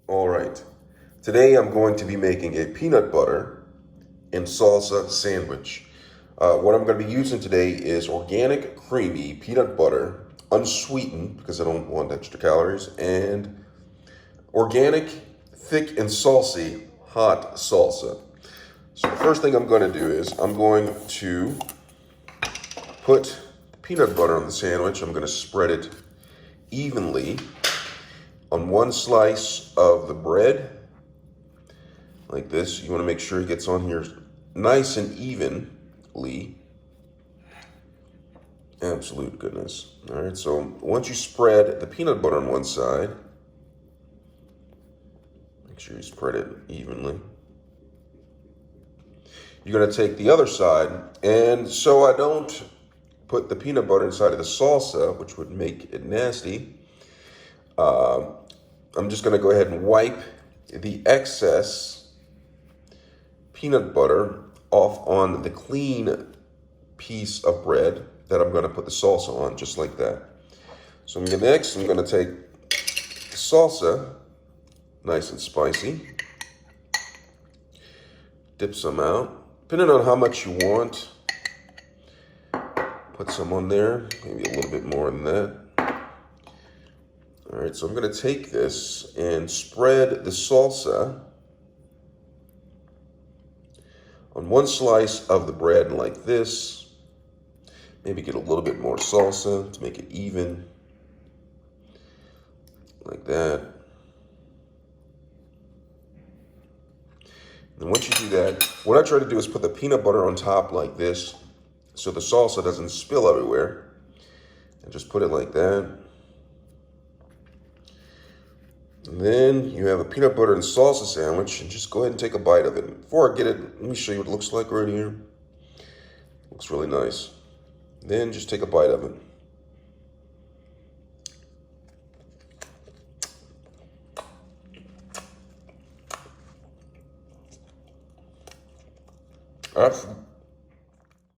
All right, today I'm going to be making a peanut butter and salsa sandwich. What I'm going to be using today is organic creamy peanut butter, unsweetened because I don't want extra calories, and organic thick and saucy hot salsa. So the first thing I'm going to do is I'm going to put peanut butter on the sandwich. I'm going to spread it evenly on one slice of the bread, like this. You want to make sure it gets on here nice and evenly. Absolute goodness. All right, so once you spread the peanut butter on one side, make sure you spread it evenly. You're going to take the other side, and so I don't put the peanut butter inside of the salsa, which would make it nasty, I'm just going to go ahead and wipe the excess peanut butter off on the clean piece of bread that I'm going to put the salsa on, just like that. So I'm going to take the salsa, nice and spicy, dip some out, depending on how much you want. Put some on there, maybe a little bit more than that. All right, so I'm going to take this and spread the salsa on one slice of the bread like this. Maybe get a little bit more salsa to make it even, like that. And once you do that, what I try to do is put the peanut butter on top like this so the salsa doesn't spill everywhere. And just put it like that. And then you have a peanut butter and salsa sandwich, and just go ahead and take a bite of it. Before I get it, let me show you what it looks like right here. Looks really nice. Then just take a bite of it.